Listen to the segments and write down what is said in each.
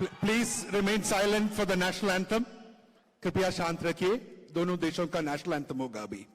Please remain silent for the national anthem. कृपया शांत रखिए, दोनों देशों का नेशनल एंथम होगा अभी।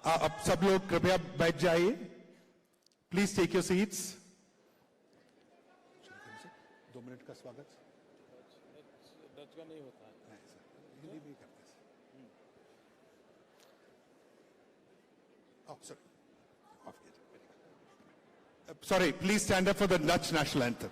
अब सब लोग कृपया बैठ जाइए। Please take your seats. 2 minute का स्वागत। डच का नहीं होता है। हिंदी भी करते हैं। Sorry, please stand up for the Dutch national anthem.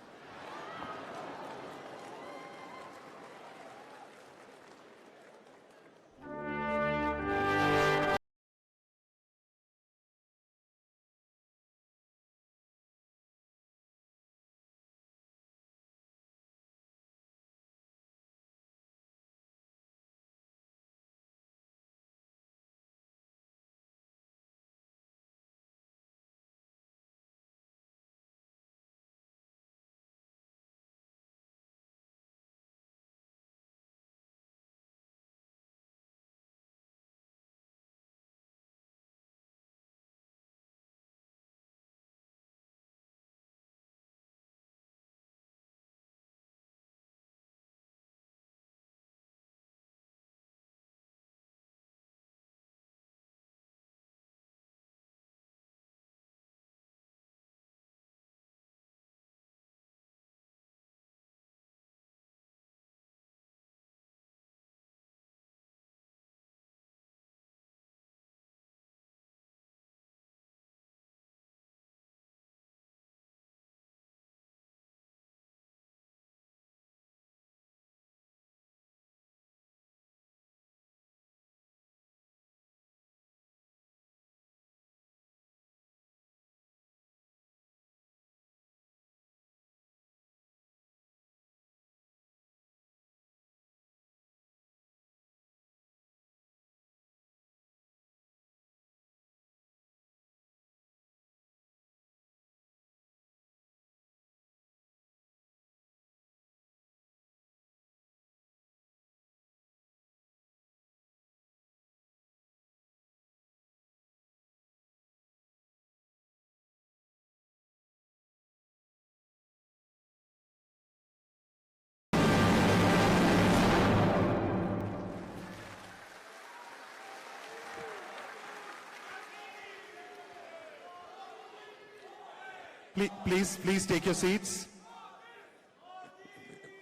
Please take your seats.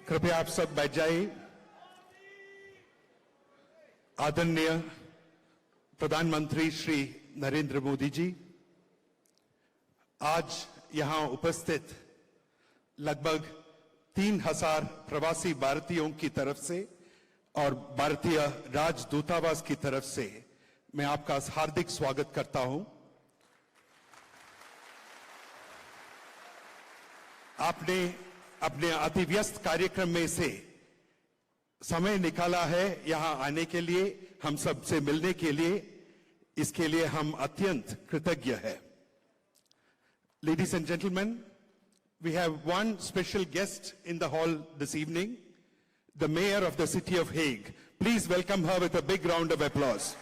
कृपया आप सब बैठ जाइए। आदरणीय प्रधानमंत्री श्री नरेंद्र मोदी जी, आज यहां उपस्थित लगभग 3000 प्रवासी भारतीयों की तरफ से और भारतीय राजदूतावास की तरफ से मैं आपका हार्दिक स्वागत करता हूं। आपने अपने अति व्यस्त कार्यक्रम में से समय निकाला है यहां आने के लिए, हम सब से मिलने के लिए। इसके लिए हम अत्यंत कृतज्ञ हैं। Ladies and gentlemen, we have one special guest in the hall this evening, the Mayor of the City of Hague. Please welcome her with a big round of applause.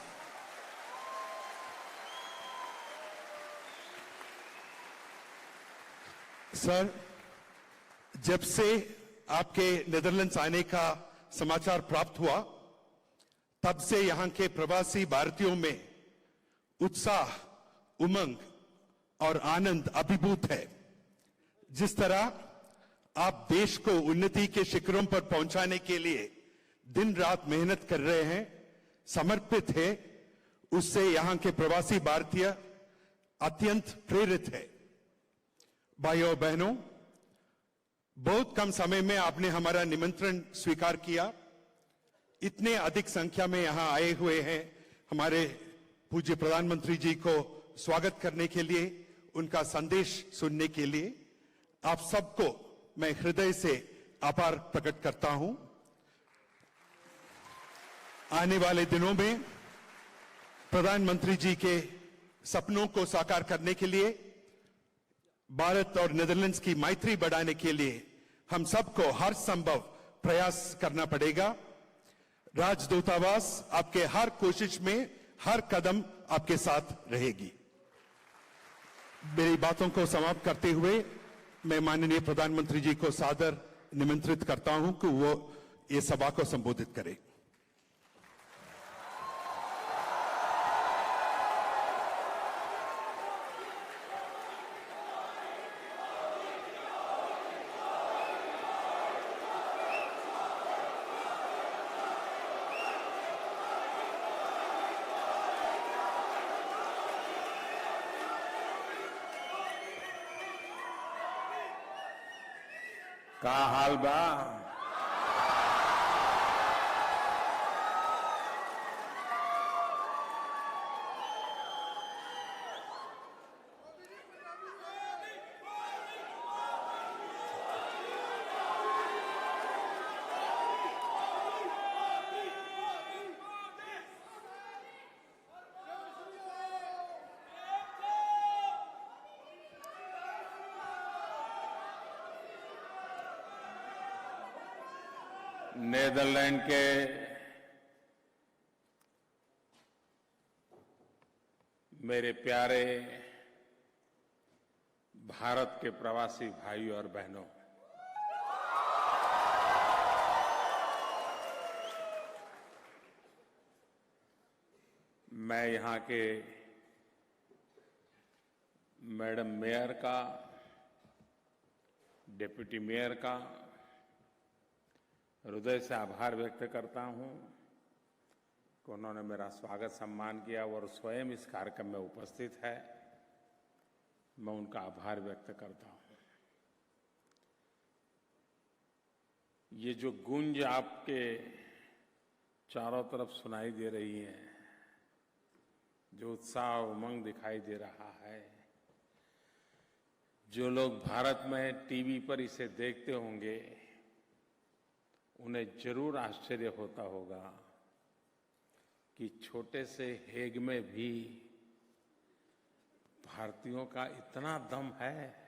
Sir, जब से आपके नेदरलैंड्स आने का समाचार प्राप्त हुआ, तब से यहां के प्रवासी भारतीयों में उत्साह, उमंग और आनंद अभिभूत है। जिस तरह आप देश को उन्नति के शिखरों पर पहुंचाने के लिए दिन रात मेहनत कर रहे हैं, समर्पित है, उससे यहां के प्रवासी भारतीय अत्यंत प्रेरित है। भाइयों बहनों, बहुत कम समय में आपने हमारा निमंत्रण स्वीकार किया। इतने अधिक संख्या में यहां आए हुए हैं हमारे पूज्य प्रधानमंत्री जी को स्वागत करने के लिए, उनका संदेश सुनने के लिए। आप सबको मैं हृदय से आभार प्रकट करता हूं। आने वाले दिनों में प्रधानमंत्री जी के सपनों को साकार करने के लिए, भारत और नीदरलैंड्स की मैत्री बढ़ाने के लिए हम सबको हर संभव प्रयास करना पड़ेगा। राजदूतावास आपके हर कोशिश में, हर कदम आपके साथ रहेगी। मेरी बातों को समाप्त करते हुए मैं माननीय प्रधानमंत्री जी को सादर निमंत्रित करता हूं कि वो ये सभा को संबोधित करें। का हाल बा? नीदरलैंड के मेरे प्यारे भारत के प्रवासी भाइयों और बहनों, मैं यहां के मैडम मेयर का, डिप्टी मेयर का हृदय से आभार व्यक्त करता हूं कि उन्होंने मेरा स्वागत सम्मान किया और स्वयं इस कार्यक्रम में उपस्थित है। मैं उनका आभार व्यक्त करता हूं। ये जो गूंज आपके चारों तरफ सुनाई दे रही है, जो उत्साह उमंग दिखाई दे रहा है, जो लोग भारत में टीवी पर इसे देखते होंगे उन्हें जरूर आश्चर्य होता होगा कि छोटे से हेग में भी भारतीयों का इतना दम है।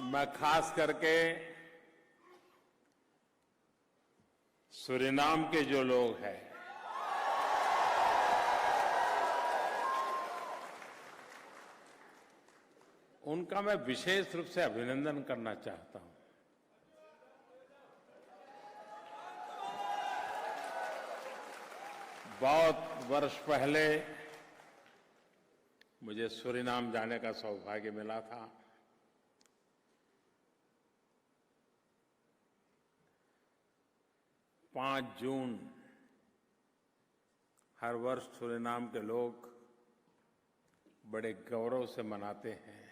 मैं खास करके सूरीनाम के जो लोग हैं, उनका मैं विशेष रूप से अभिनंदन करना चाहता हूं। बहुत वर्ष पहले मुझे सूरीनाम जाने का सौभाग्य मिला था। 5 जून हर वर्ष सूरीनाम के लोग बड़े गौरव से मनाते हैं।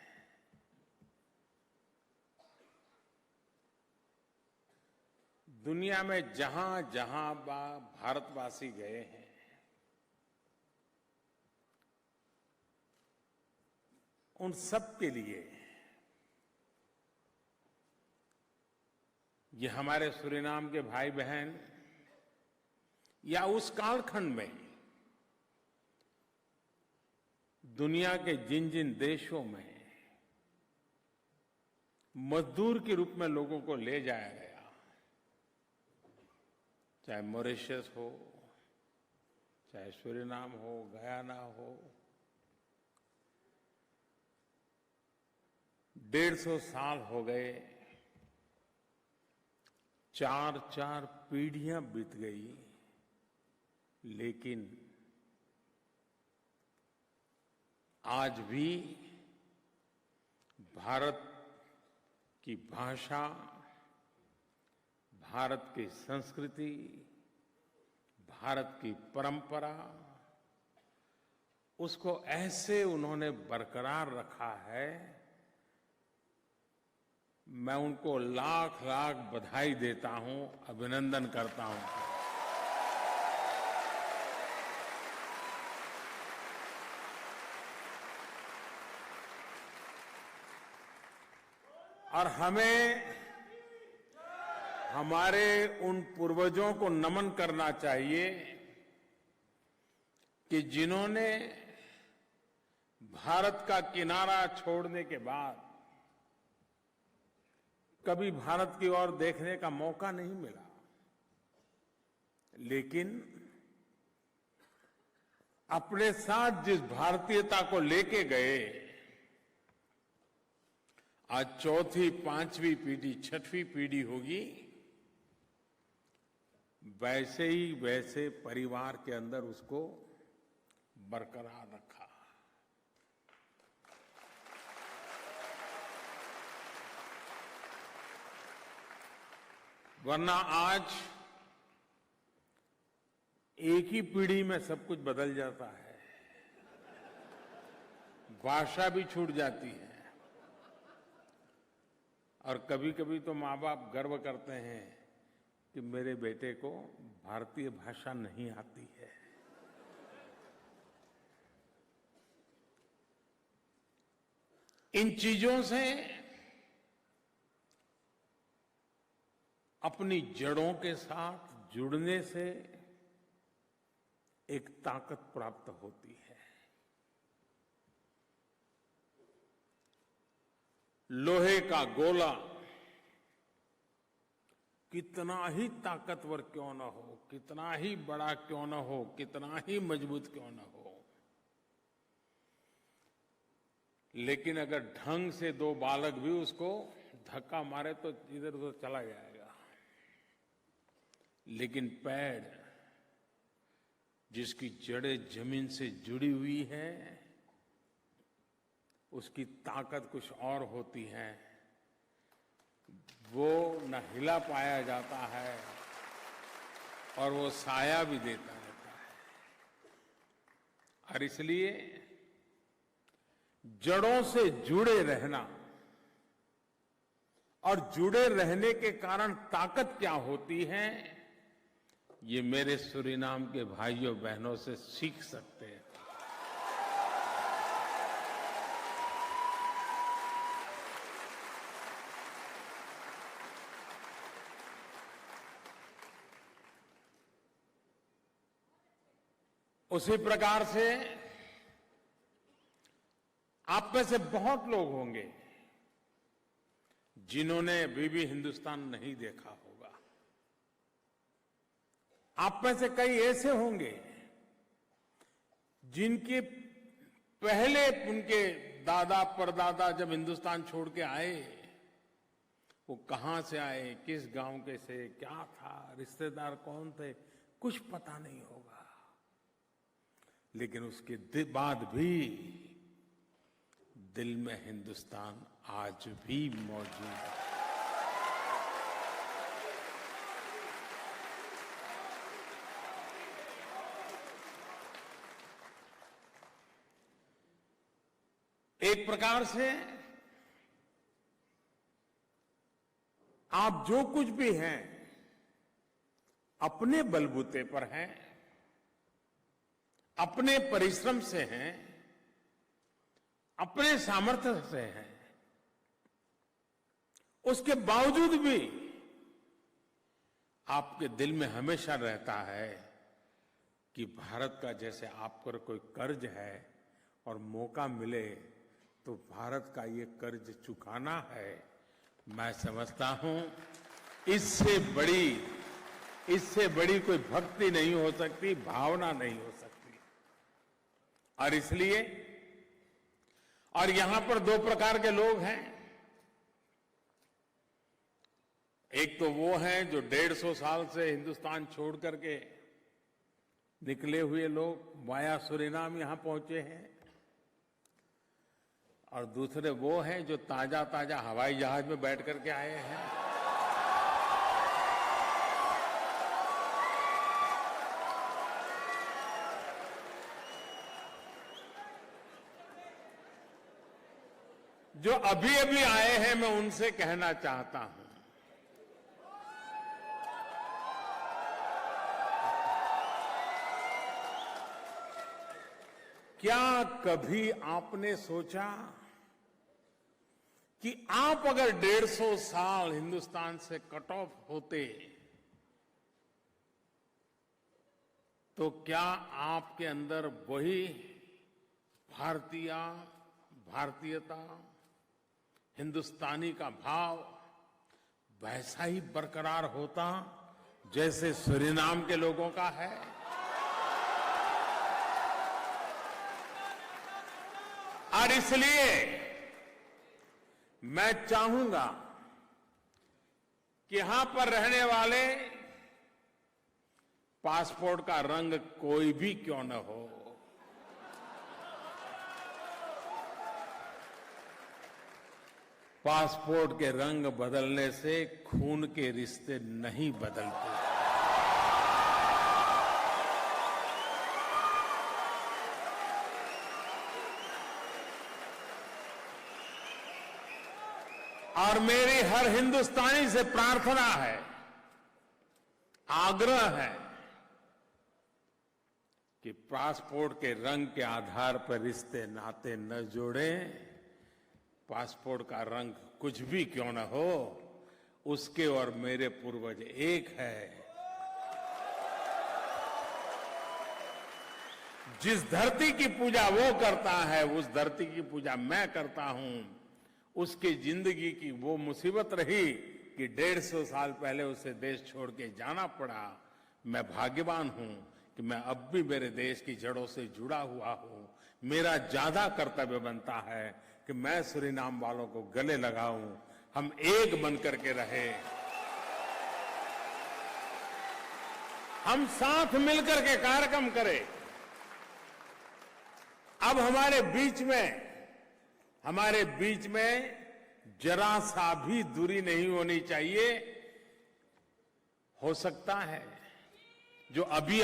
दुनिया में जहां जहां भारतवासी गए हैं, उन सब के लिए ये हमारे सूरीनाम के भाई बहन या उस कालखंड में दुनिया के जिन जिन देशों में मजदूर के रूप में लोगों को ले जाया गया, चाहे मॉरिशस हो, चाहे सूरीनाम हो, गयाना हो। 150 साल हो गए, 4-4 पीढ़ियां बीत गई, लेकिन आज भी भारत की भाषा, भारत की संस्कृति, भारत की परंपरा, उसको ऐसे उन्होंने बरकरार रखा है। मैं उनको लाख लाख बधाई देता हूं, अभिनंदन करता हूं। और हमें हमारे उन पूर्वजों को नमन करना चाहिए कि जिन्होंने भारत का किनारा छोड़ने के बाद कभी भारत की ओर देखने का मौका नहीं मिला, लेकिन अपने साथ जिस भारतीयता को लेके गए, आज चौथी, पांचवी पीढ़ी, छठवीं पीढ़ी होगी, वैसे ही वैसे परिवार के अंदर उसको बरकरार रखा। वरना आज एक ही पीढ़ी में सब कुछ बदल जाता है, भाषा भी छूट जाती है। और कभी कभी तो माँ बाप गर्व करते हैं कि मेरे बेटे को भारतीय भाषा नहीं आती है। इन चीजों से अपनी जड़ों के साथ जुड़ने से एक ताकत प्राप्त होती है। लोहे का गोला कितना ही ताकतवर क्यों न हो, कितना ही बड़ा क्यों न हो, कितना ही मजबूत क्यों न हो, लेकिन अगर ढंग से दो बालक भी उसको धक्का मारे तो इधर उधर चला जाएगा। लेकिन पेड़ जिसकी जड़ें जमीन से जुड़ी हुई हैं, उसकी ताकत कुछ और होती है। वो न हिला पाया जाता है और वो साया भी देता रहता है। और इसलिए जड़ों से जुड़े रहना और जुड़े रहने के कारण ताकत क्या होती है, ये मेरे सूरीनाम के भाइयों बहनों से सीख सकते हैं। उसी प्रकार से आप में से बहुत लोग होंगे जिन्होंने अभी भी हिंदुस्तान नहीं देखा होगा। आप में से कई ऐसे होंगे जिनके पहले उनके दादा परदादा जब हिंदुस्तान छोड़ के आए, वो कहां से आए, किस गांव के से, क्या था, रिश्तेदार कौन थे, कुछ पता नहीं होगा। लेकिन उसके बाद भी दिल में हिंदुस्तान आज भी मौजूद है। एक प्रकार से आप जो कुछ भी हैं अपने बलबूते पर हैं, अपने परिश्रम से हैं, अपने सामर्थ्य से हैं। उसके बावजूद भी आपके दिल में हमेशा रहता है कि भारत का जैसे आप पर कोई कर्ज है और मौका मिले तो भारत का ये कर्ज चुकाना है, मैं समझता हूं इससे बड़ी कोई भक्ति नहीं हो सकती, भावना नहीं हो सकती। और इसलिए, और यहां पर दो प्रकार के लोग हैं। एक तो वो हैं जो 150 साल से हिंदुस्तान छोड़ करके निकले हुए लोग वाया सूरीनाम यहां पहुंचे हैं, और दूसरे वो हैं जो ताजा ताजा हवाई जहाज में बैठ करके आए हैं। जो अभी अभी आए हैं, मैं उनसे कहना चाहता हूं, क्या कभी आपने सोचा कि आप अगर 150 साल हिंदुस्तान से कट ऑफ होते तो क्या आपके अंदर वही भारतीयता, हिंदुस्तानी का भाव वैसा ही बरकरार होता जैसे सूरीनाम के लोगों का है? और इसलिए मैं चाहूंगा कि यहां पर रहने वाले पासपोर्ट का रंग कोई भी क्यों न हो, पासपोर्ट के रंग बदलने से खून के रिश्ते नहीं बदलते। और मेरी हर हिंदुस्तानी से प्रार्थना है, आग्रह है कि पासपोर्ट के रंग के आधार पर रिश्ते नाते न जोड़ें। पासपोर्ट का रंग कुछ भी क्यों न हो, उसके और मेरे पूर्वज एक है। जिस धरती की पूजा वो करता है, उस धरती की पूजा मैं करता हूं। उसकी जिंदगी की वो मुसीबत रही कि 150 साल पहले उसे देश छोड़ के जाना पड़ा। मैं भाग्यवान हूं कि मैं अब भी मेरे देश की जड़ों से जुड़ा हुआ हूं। मेरा ज्यादा कर्तव्य बनता है कि मैं सूरीनाम वालों को गले लगाऊं, हम एक बनकर के रहे, हम साथ मिलकर के कार्यक्रम करें। अब हमारे बीच में जरा सा भी दूरी नहीं होनी चाहिए। हो सकता है जो अभी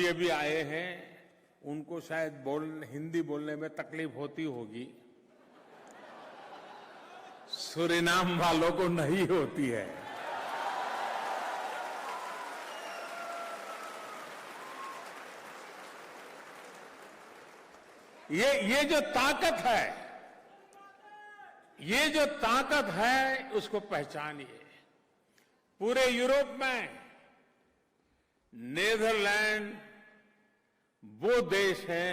अभी आए हैं, उनको शायद हिंदी बोलने में तकलीफ होती होगी, सूरीनाम वालों को नहीं होती है। ये जो ताकत है, उसको पहचानिए। पूरे यूरोप में नीदरलैंड वो देश है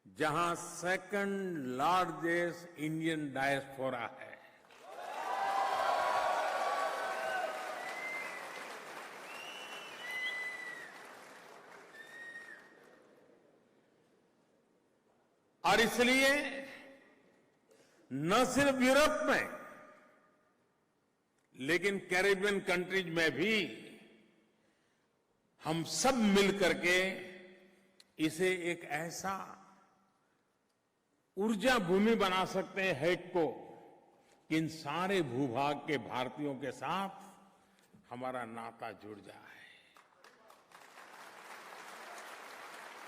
जहां सेकंड लार्जेस्ट इंडियन डायस्पोरा है। और इसलिए न सिर्फ यूरोप में, लेकिन कैरिबियन कंट्रीज में भी हम सब मिलकर के इसे एक ऐसा ऊर्जा भूमि बना सकते हैं हेड को, कि इन सारे भूभाग के भारतीयों के साथ हमारा नाता जुड़ जाए।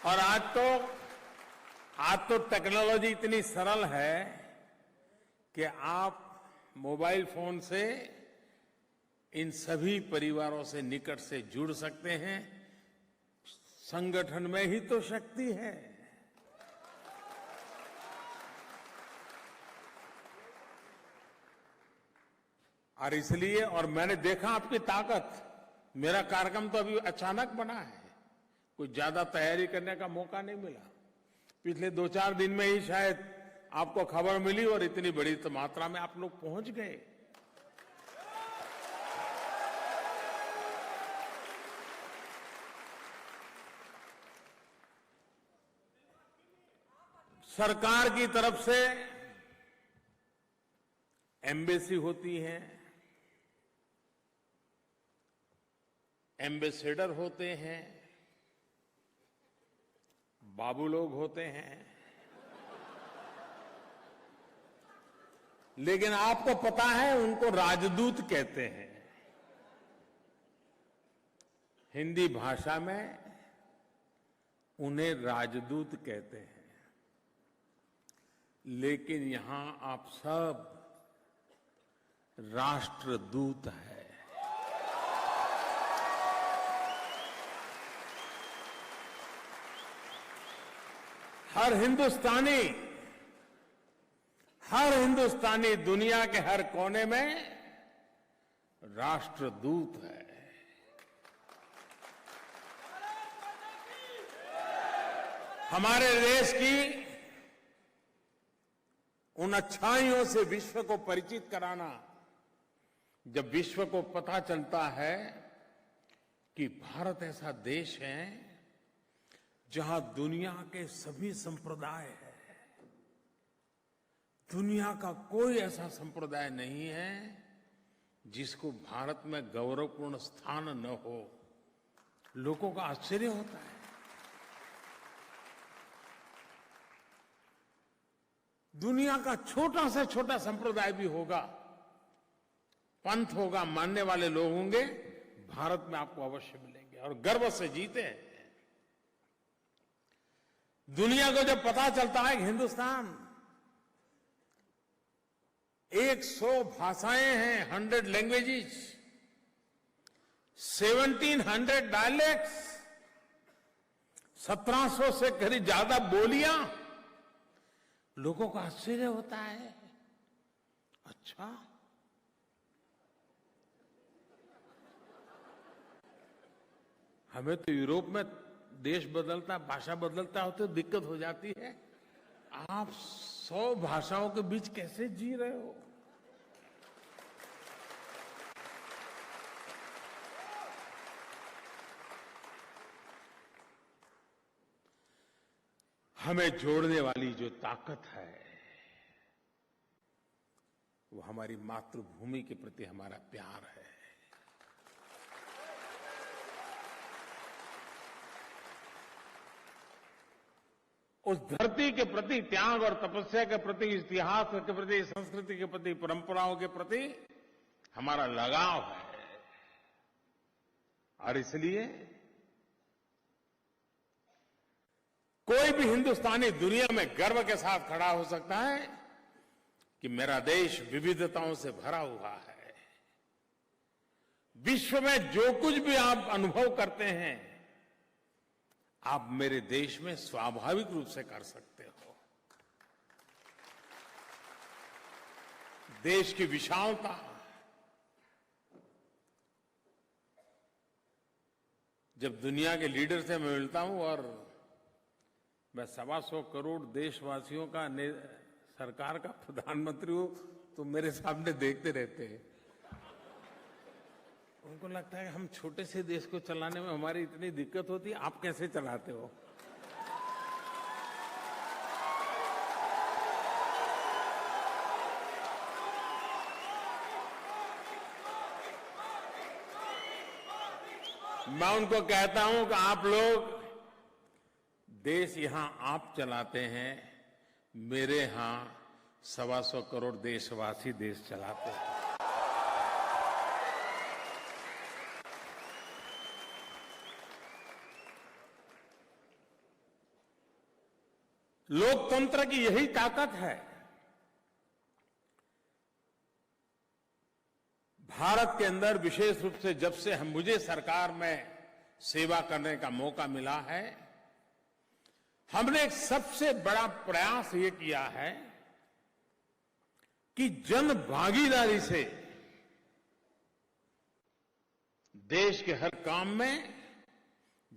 और आज तो टेक्नोलॉजी इतनी सरल है कि आप मोबाइल फोन से इन सभी परिवारों से निकट से जुड़ सकते हैं। संगठन में ही तो शक्ति है। और इसलिए, और मैंने देखा आपकी ताकत। मेरा कार्यक्रम तो अभी अचानक बना है, कुछ ज्यादा तैयारी करने का मौका नहीं मिला। पिछले 2-4 दिन में ही शायद आपको खबर मिली और इतनी बड़ी मात्रा में आप लोग पहुंच गए। सरकार की तरफ से एम्बेसी होती है, एम्बेसेडर होते हैं, बाबू लोग होते हैं, लेकिन आपको पता है उनको राजदूत कहते हैं। हिंदी भाषा में उन्हें राजदूत कहते हैं, लेकिन यहां आप सब राष्ट्रदूत हैं। हर हिंदुस्तानी दुनिया के हर कोने में राष्ट्रदूत है। हमारे देश की उन अच्छाइयों से विश्व को परिचित कराना, जब विश्व को पता चलता है कि भारत ऐसा देश है जहां दुनिया के सभी संप्रदाय हैं, दुनिया का कोई ऐसा संप्रदाय नहीं है जिसको भारत में गौरवपूर्ण स्थान न हो, लोगों का आश्चर्य होता है। दुनिया का छोटा से छोटा संप्रदाय भी होगा, पंथ होगा, मानने वाले लोग होंगे, भारत में आपको अवश्य मिलेंगे और गर्व से जीते हैं। दुनिया को जब पता चलता है कि हिंदुस्तान 100 भाषाएं हैं, 100 लैंग्वेजेस, 1700 डायलेक्ट्स, 1700 से करीब ज्यादा बोलियां, लोगों को आश्चर्य होता है। अच्छा, हमें तो यूरोप में देश बदलता, भाषा बदलता हो तो दिक्कत हो जाती है, आप 100 भाषाओं के बीच कैसे जी रहे हो? हमें जोड़ने वाली जो ताकत है वो हमारी मातृभूमि के प्रति हमारा प्यार है। उस धरती के प्रति त्याग और तपस्या के प्रति, इतिहास के प्रति, संस्कृति के प्रति, परंपराओं के प्रति हमारा लगाव है। और इसलिए कोई भी हिंदुस्तानी दुनिया में गर्व के साथ खड़ा हो सकता है कि मेरा देश विविधताओं से भरा हुआ है। विश्व में जो कुछ भी आप अनुभव करते हैं, आप मेरे देश में स्वाभाविक रूप से कर सकते हो। देश की विशालता, जब दुनिया के लीडर से मैं मिलता हूं और मैं 125 करोड़ देशवासियों का सरकार का प्रधानमंत्री हूं, तो मेरे सामने देखते रहते हैं। उनको लगता है कि हम छोटे से देश को चलाने में हमारी इतनी दिक्कत होती है, आप कैसे चलाते हो? मैं उनको कहता हूं कि आप लोग देश यहां आप चलाते हैं, मेरे यहां 125 करोड़ देशवासी देश चलाते हैं। लोकतंत्र की यही ताकत है। भारत के अंदर विशेष रूप से जब से मुझे सरकार में सेवा करने का मौका मिला है, हमने एक सबसे बड़ा प्रयास ये किया है कि जन भागीदारी से देश के हर काम में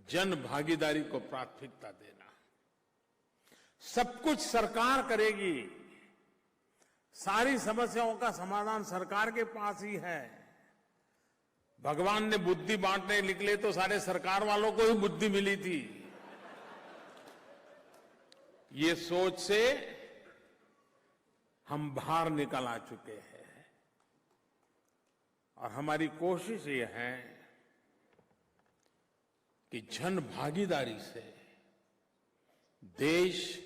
जन भागीदारी को प्राथमिकता देना। सब कुछ सरकार करेगी, सारी समस्याओं का समाधान सरकार के पास ही है। भगवान ने बुद्धि बांटने निकले तो सारे सरकार वालों को ही बुद्धि मिली थी। ये सोच से हम बाहर निकल आ चुके हैं और हमारी कोशिश ये है कि जन भागीदारी से देश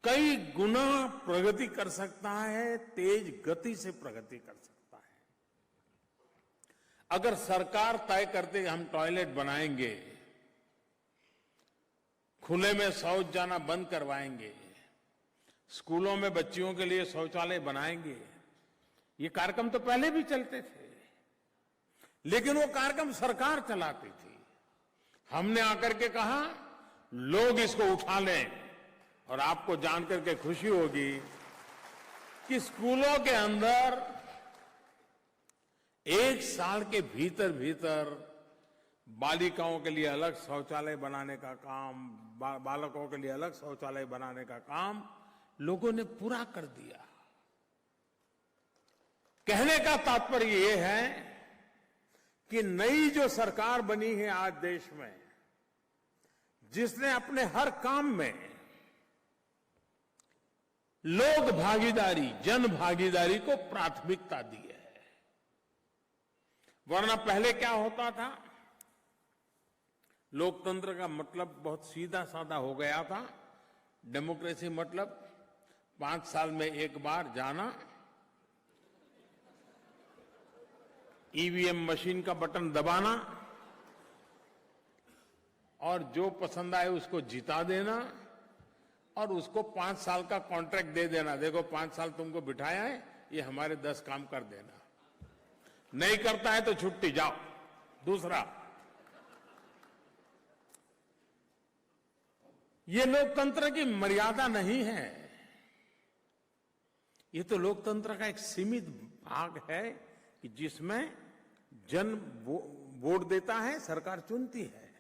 कई गुना प्रगति कर सकता है, तेज गति से प्रगति कर सकता है। अगर सरकार तय करते हम टॉयलेट बनाएंगे, खुले में शौच जाना बंद करवाएंगे, स्कूलों में बच्चियों के लिए शौचालय बनाएंगे, ये कार्यक्रम तो पहले भी चलते थे, लेकिन वो कार्यक्रम सरकार चलाती थी। हमने आकर के कहा लोग इसको उठा लें, और आपको जानकर के खुशी होगी कि स्कूलों के अंदर 1 साल के भीतर भीतर बालिकाओं के लिए अलग शौचालय बनाने का काम, बालकों के लिए अलग शौचालय बनाने का काम लोगों ने पूरा कर दिया। कहने का तात्पर्य यह है कि नई जो सरकार बनी है आज देश में, जिसने अपने हर काम में लोक भागीदारी, जन भागीदारी को प्राथमिकता दी है। वरना पहले क्या होता था, लोकतंत्र का मतलब बहुत सीधा साधा हो गया था। डेमोक्रेसी मतलब 5 साल में एक बार जाना, ईवीएम मशीन का बटन दबाना और जो पसंद आए उसको जिता देना और उसको 5 साल का कॉन्ट्रैक्ट दे देना। देखो 5 साल तुमको बिठाया है, ये हमारे 10 काम कर देना, नहीं करता है तो छुट्टी, जाओ दूसरा। ये लोकतंत्र की मर्यादा नहीं है, ये तो लोकतंत्र का एक सीमित भाग है कि जिसमें जन वोट देता है, सरकार चुनती है,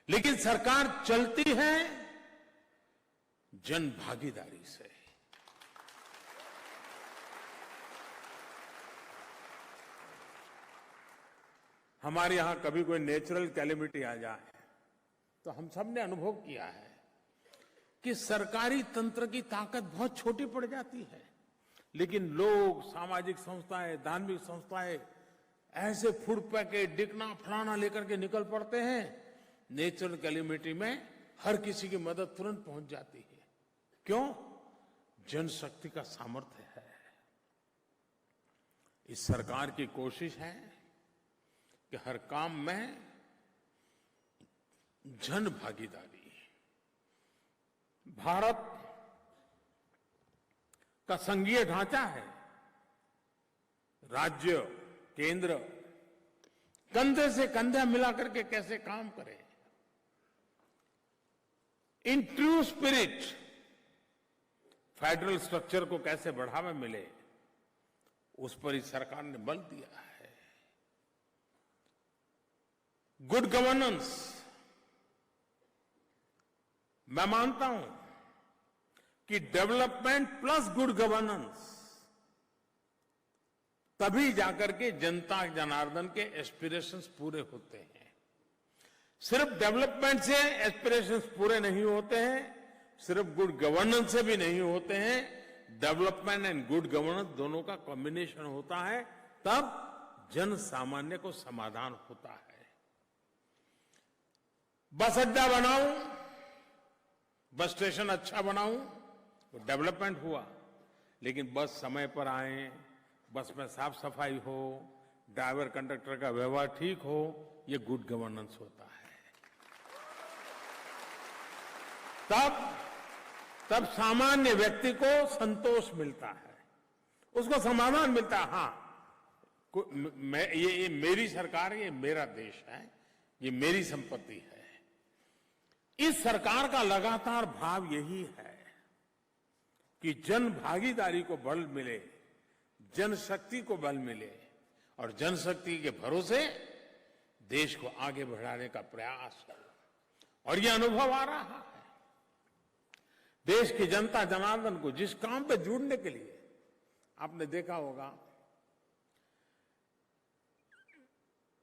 लेकिन सरकार चलती है जन भागीदारी से। हमारे यहां कभी कोई नेचुरल कैलेमिटी आ जाए तो हम सब ने अनुभव किया है कि सरकारी तंत्र की ताकत बहुत छोटी पड़ जाती है, लेकिन लोग, सामाजिक संस्थाएं, धार्मिक संस्थाएं ऐसे फूड पैकेट, डिकना, फलाना लेकर के निकल पड़ते हैं। नेचुरल कैलेमिटी में हर किसी की मदद तुरंत पहुंच जाती है। क्यों? जनशक्ति का सामर्थ्य है। इस सरकार की कोशिश है कि हर काम में जन भागीदारी। भारत का संघीय ढांचा है, राज्य, केंद्र कंधे से कंधा मिलाकर के कैसे काम करें, in true spirit federal structure को कैसे बढ़ावा मिले, उस पर इस सरकार ने बल दिया है। गुड गवर्नेंस, मैं मानता हूं कि डेवलपमेंट प्लस गुड गवर्नेंस तभी जाकर के जनता जनार्दन के एस्पिरेशंस पूरे होते हैं। सिर्फ डेवलपमेंट से एस्पिरेशंस पूरे नहीं होते हैं, सिर्फ गुड गवर्नेंस से भी नहीं होते हैं। डेवलपमेंट एंड गुड गवर्नेंस दोनों का कॉम्बिनेशन होता है, तब जन सामान्य को समाधान होता है। बस अड्डा बनाऊं, बस स्टेशन अच्छा बनाऊं, तो डेवलपमेंट हुआ, लेकिन बस समय पर आए, बस में साफ सफाई हो, ड्राइवर कंडक्टर का व्यवहार ठीक हो, ये गुड गवर्नेंस होता है। तब सामान्य व्यक्ति को संतोष मिलता है, उसको समाधान मिलता है। हाँ, ये मेरी सरकार, ये मेरा देश है, ये मेरी संपत्ति है। इस सरकार का लगातार भाव यही है कि जन भागीदारी को बल मिले, जनशक्ति को बल मिले, और जनशक्ति के भरोसे देश को आगे बढ़ाने का प्रयास हो। और यह अनुभव आ रहा है। देश की जनता जनार्दन को जिस काम पे जुड़ने के लिए आपने देखा होगा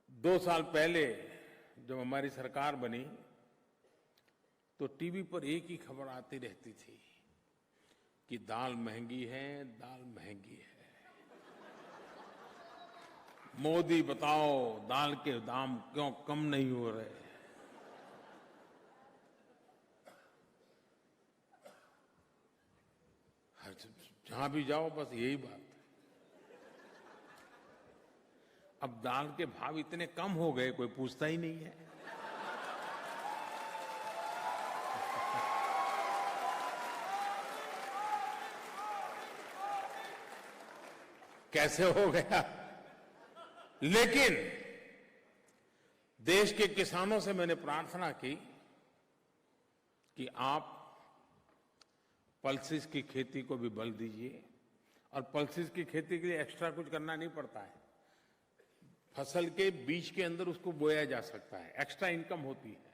2 साल पहले जब हमारी सरकार बनी तो टीवी पर एक ही खबर आती रहती थी कि दाल महंगी है, दाल महंगी है। मोदी बताओ दाल के दाम क्यों कम नहीं हो रहे। जहां भी जाओ बस यही बात। अब दाल के भाव इतने कम हो गए कोई पूछता ही नहीं है। कैसे हो गया? लेकिन देश के किसानों से मैंने प्रार्थना की कि आप पल्सेस की खेती को भी बल दीजिए। और पल्सेस की खेती के लिए एक्स्ट्रा कुछ करना नहीं पड़ता है। फसल के बीज के अंदर उसको बोया जा सकता है, एक्स्ट्रा इनकम होती है।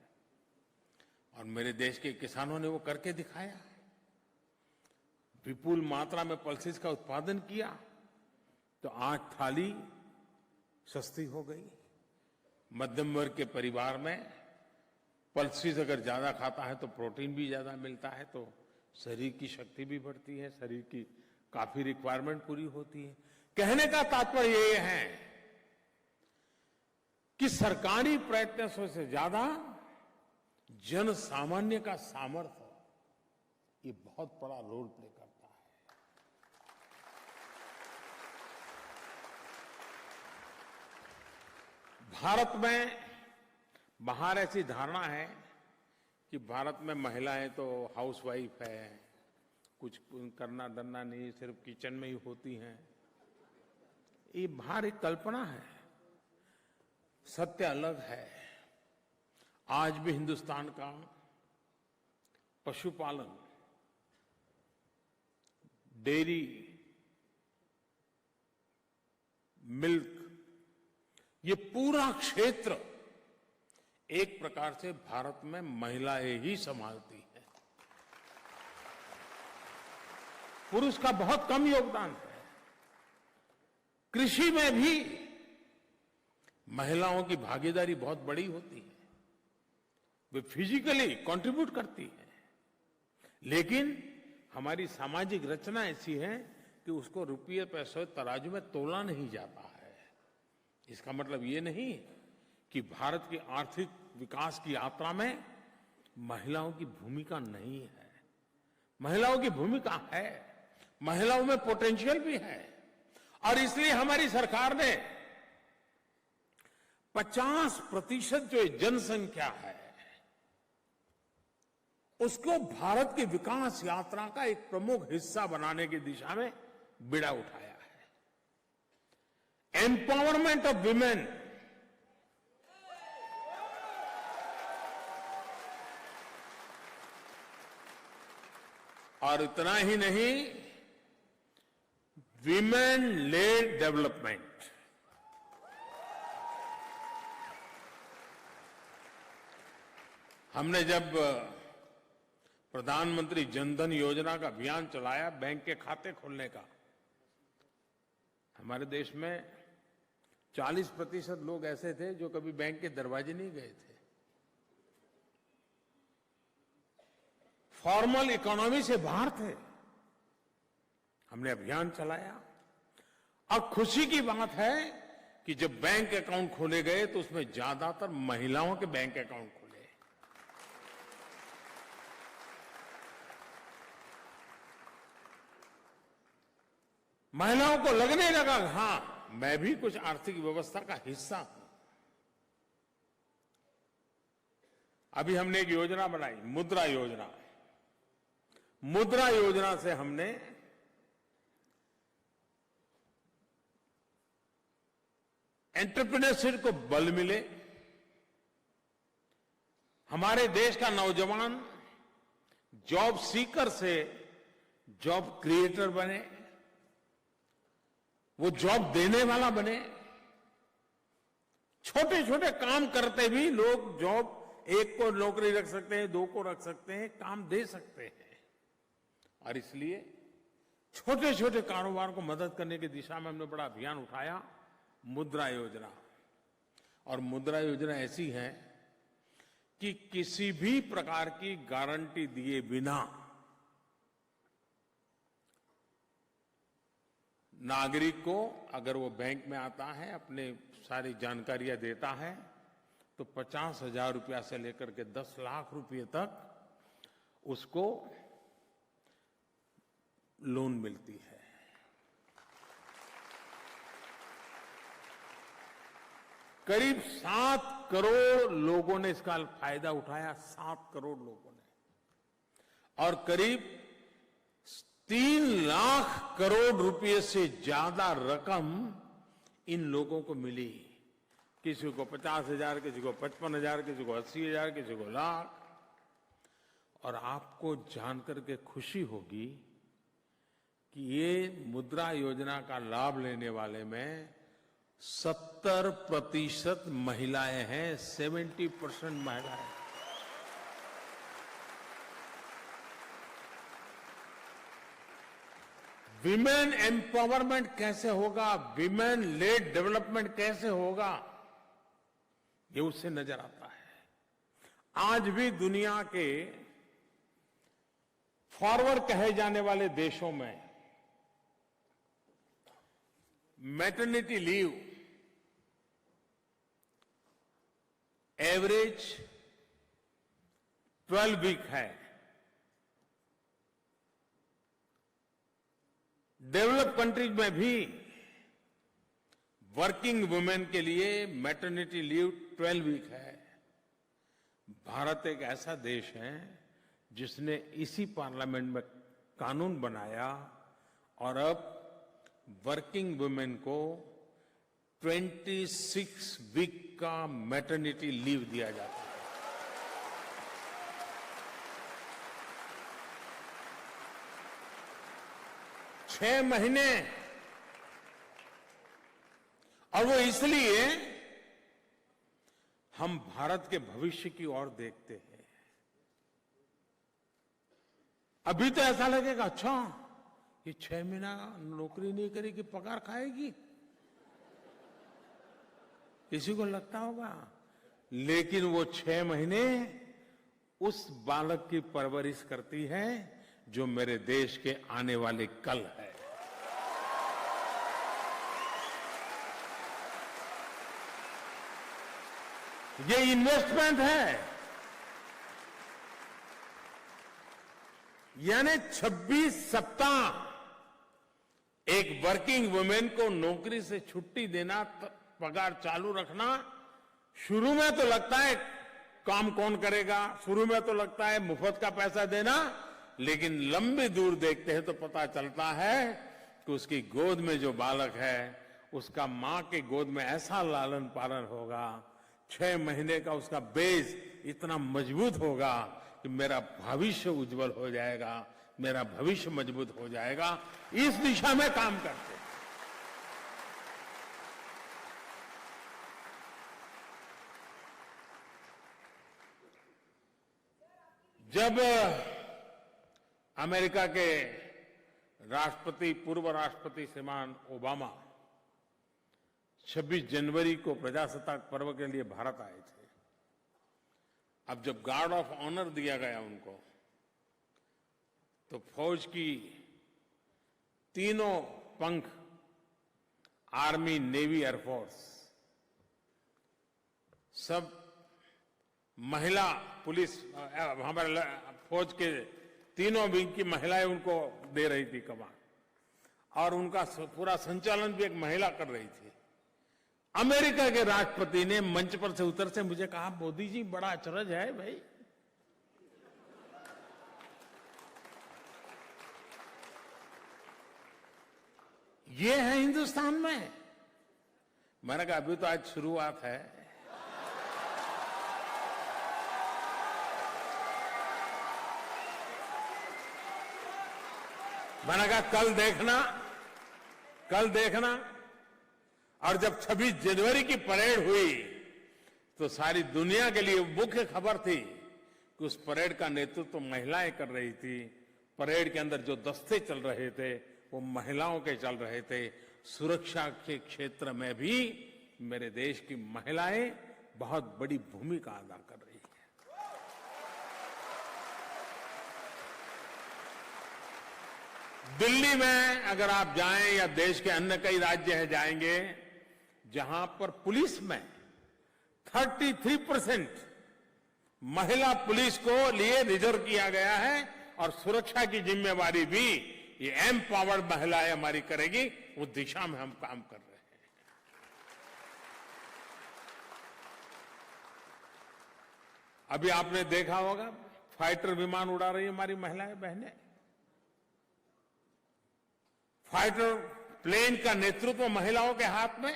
और मेरे देश के किसानों ने वो करके दिखाया। विपुल मात्रा में पल्सेस का उत्पादन किया तो 8 थाली सस्ती हो गई। मध्यम वर्ग के परिवार में पल्सेस अगर ज्यादा खाता है तो प्रोटीन भी ज्यादा मिलता है, तो शरीर की शक्ति भी बढ़ती है, शरीर की काफी रिक्वायरमेंट पूरी होती है। कहने का तात्पर्य ये है कि सरकारी प्रयत्नों से ज्यादा जन सामान्य का सामर्थ्य ये बहुत बड़ा रोल प्ले करता है। भारत में बाहर ऐसी धारणा है कि भारत में महिलाएं तो हाउसवाइफ है, कुछ करना धरना नहीं, सिर्फ किचन में ही होती हैं। ये बाहर एक कल्पना है, सत्य अलग है। आज भी हिंदुस्तान का पशुपालन, डेयरी, मिल्क, ये पूरा क्षेत्र एक प्रकार से भारत में महिलाएं ही संभालती हैं। पुरुष का बहुत कम योगदान है। कृषि में भी महिलाओं की भागीदारी बहुत बड़ी होती है, वे फिजिकली कंट्रीब्यूट करती है। लेकिन हमारी सामाजिक रचना ऐसी है कि उसको रुपये पैसे तराजू में तोला नहीं जाता है। इसका मतलब ये नहीं कि भारत की आर्थिक विकास की यात्रा में महिलाओं की भूमिका नहीं है। महिलाओं की भूमिका है, महिलाओं में पोटेंशियल भी है। और इसलिए हमारी सरकार ने 50% जो जनसंख्या है उसको भारत की विकास यात्रा का एक प्रमुख हिस्सा बनाने की दिशा में बीड़ा उठाया है। एम्पावरमेंट ऑफ विमेन, और इतना ही नहीं, विमेन लेड डेवलपमेंट। हमने जब प्रधानमंत्री जनधन योजना का अभियान चलाया, बैंक के खाते खोलने का, हमारे देश में 40% लोग ऐसे थे जो कभी बैंक के दरवाजे नहीं गए थे। फॉर्मल इकोनॉमी से बाहर थे। हमने अभियान चलाया और खुशी की बात है कि जब बैंक अकाउंट खोले गए तो उसमें ज्यादातर महिलाओं के बैंक अकाउंट खोले। महिलाओं को लगने लगा हां, मैं भी कुछ आर्थिक व्यवस्था का हिस्सा हूं। अभी हमने एक योजना बनाई, मुद्रा योजना। मुद्रा योजना से हमने एंटरप्रेन्योरशिप को बल मिले। हमारे देश का नौजवान जॉब सीकर से जॉब क्रिएटर बने, वो जॉब देने वाला बने। छोटे छोटे काम करते भी लोग जॉब, एक को नौकरी रख सकते हैं, 2 को रख सकते हैं, काम दे सकते हैं। और इसलिए छोटे छोटे कारोबार को मदद करने की दिशा में हमने बड़ा अभियान उठाया, मुद्रा योजना। और मुद्रा योजना ऐसी है कि किसी भी प्रकार की गारंटी दिए बिना नागरिक को, अगर वो बैंक में आता है, अपने सारी जानकारियां देता है, तो 50,000 रुपया से लेकर के 10 लाख रुपये तक उसको लोन मिलती है। करीब 7 करोड़ लोगों ने इसका फायदा उठाया, 7 करोड़ लोगों ने, और करीब 3 लाख करोड़ रुपए से ज्यादा रकम इन लोगों को मिली। किसी को 50,000, किसी को 55,000, किसी को 80,000, किसी को लाख। और आपको जानकर के खुशी होगी कि ये मुद्रा योजना का लाभ लेने वाले में 70% महिलाएं हैं, 70% महिलाएं। विमेन एम्पावरमेंट कैसे होगा, विमेन लेड डेवलपमेंट कैसे होगा, ये उससे नजर आता है। आज भी दुनिया के फॉरवर्ड कहे जाने वाले देशों में मैटरनिटी लीव एवरेज 12 वीक है। डेवलप कंट्रीज में भी वर्किंग वुमेन के लिए मैटरनिटी लीव 12 वीक है। भारत एक ऐसा देश है जिसने इसी पार्लियामेंट में कानून बनाया और अब वर्किंग वुमेन को 26 वीक का मैटरनिटी लीव दिया जाता है। छह महीने, और वो इसलिए हम भारत के भविष्य की ओर देखते हैं। अभी तो ऐसा लगेगा, अच्छा ये 6 महीना नौकरी नहीं करेगी, पगार खाएगी, किसी को लगता होगा। लेकिन वो 6 महीने उस बालक की परवरिश करती है जो मेरे देश के आने वाले कल है। ये इन्वेस्टमेंट है। यानी 26 सप्ताह एक वर्किंग वुमेन को नौकरी से छुट्टी देना, पगार चालू रखना। शुरू में तो लगता है काम कौन करेगा, शुरू में तो लगता है मुफ्त का पैसा देना, लेकिन लंबी दूर देखते हैं तो पता चलता है कि उसकी गोद में जो बालक है उसका मां के गोद में ऐसा लालन पालन होगा, 6 महीने का उसका बेस इतना मजबूत होगा कि मेरा भविष्य उज्जवल हो जाएगा, मेरा भविष्य मजबूत हो जाएगा। इस दिशा में काम करते हैं। जब अमेरिका के राष्ट्रपति, पूर्व राष्ट्रपति श्रीमान ओबामा 26 जनवरी को प्रजासत्ताक पर्व के लिए भारत आए थे, अब जब गार्ड ऑफ ऑनर दिया गया उनको, तो फौज की तीनों पंख, आर्मी, नेवी, एयरफोर्स, सब महिला पुलिस, हमारे फौज के तीनों विंग की महिलाएं उनको दे रही थी कमान, और उनका पूरा संचालन भी एक महिला कर रही थी। अमेरिका के राष्ट्रपति ने मंच पर से उतर से मुझे कहा, मोदी जी बड़ा अचरज है भाई, ये है हिंदुस्तान में। मैंने कहा अभी तो आज शुरुआत है, मैंने कहा कल देखना। और जब 26 जनवरी की परेड हुई तो सारी दुनिया के लिए मुख्य खबर थी कि उस परेड का नेतृत्व तो महिलाएं कर रही थी, परेड के अंदर जो दस्ते चल रहे थे वो महिलाओं के चल रहे थे। सुरक्षा के क्षेत्र में भी मेरे देश की महिलाएं बहुत बड़ी भूमिका अदा कर रही हैं। दिल्ली में अगर आप जाएं या देश के अन्य कई राज्य हैं जाएंगे जहां पर पुलिस में 33% महिला पुलिस को लिए रिजर्व किया गया है और सुरक्षा की जिम्मेवारी भी ये एम्पावर्ड महिलाएं हमारी करेगी, उस दिशा में हम काम कर रहे हैं। अभी आपने देखा होगा फाइटर विमान उड़ा रही हमारी महिलाएं बहनें। फाइटर प्लेन का नेतृत्व महिलाओं के हाथ में,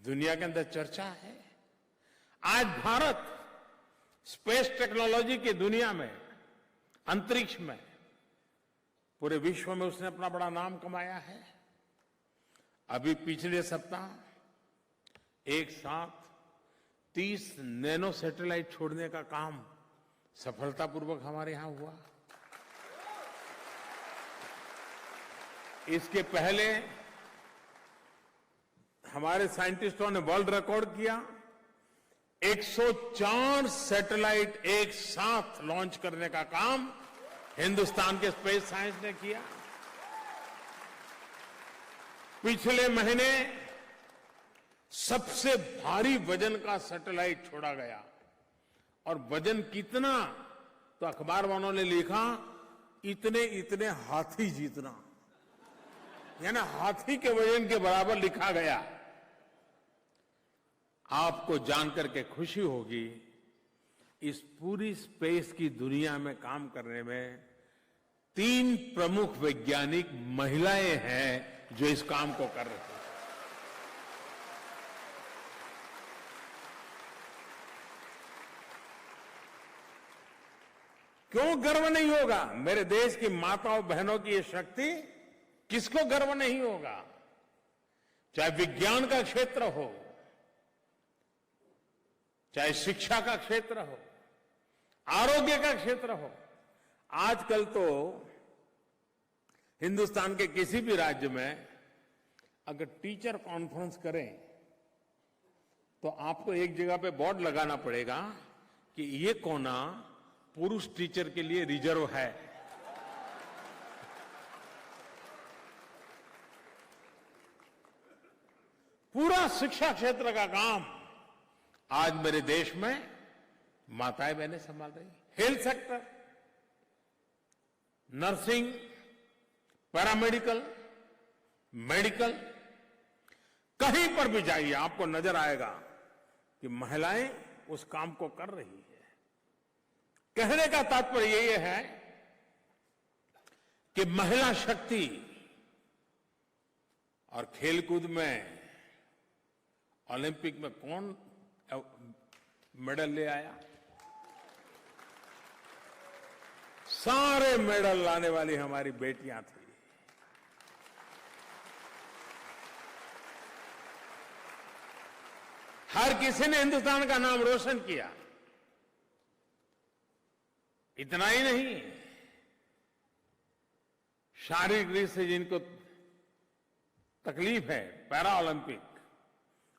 दुनिया के अंदर चर्चा है। आज भारत स्पेस टेक्नोलॉजी की दुनिया में, अंतरिक्ष में, पूरे विश्व में उसने अपना बड़ा नाम कमाया है। अभी पिछले सप्ताह एक साथ 30 नैनो सैटेलाइट छोड़ने का काम सफलतापूर्वक हमारे यहां हुआ। इसके पहले हमारे साइंटिस्टों ने वर्ल्ड रिकॉर्ड किया, 104 सैटेलाइट एक साथ लॉन्च करने का काम हिंदुस्तान के स्पेस साइंस ने किया। पिछले महीने सबसे भारी वजन का सैटेलाइट छोड़ा गया, और वजन कितना, तो अखबार वालों ने लिखा इतने इतने हाथी जितना, यानी हाथी के वजन के बराबर लिखा गया। आपको जानकर के खुशी होगी, इस पूरी स्पेस की दुनिया में काम करने में 3 प्रमुख वैज्ञानिक महिलाएं हैं जो इस काम को कर रहे हैं। क्यों गर्व नहीं होगा? मेरे देश की माताओं बहनों की ये शक्ति, किसको गर्व नहीं होगा? चाहे विज्ञान का क्षेत्र हो, चाहे शिक्षा का क्षेत्र हो, आरोग्य का क्षेत्र हो। आजकल तो हिंदुस्तान के किसी भी राज्य में अगर टीचर कॉन्फ्रेंस करें तो आपको एक जगह पे बोर्ड लगाना पड़ेगा कि ये कोना पुरुष टीचर के लिए रिजर्व है। पूरा शिक्षा क्षेत्र का काम आज मेरे देश में माताएं बहनें संभाल रही। Health sector, nursing, paramedical, medical, कहीं पर भी जाइए आपको नजर आएगा कि महिलाएं उस काम को कर रही है। कहने का तात्पर्य ये है कि महिला शक्ति और खेलकूद में, ओलंपिक में कौन मेडल ले आया? सारे मेडल लाने वाली हमारी बेटियां थी। हर किसी ने हिंदुस्तान का नाम रोशन किया। इतना ही नहीं, शारीरिक रूप से जिनको तकलीफ है, पैरा ओलंपिक,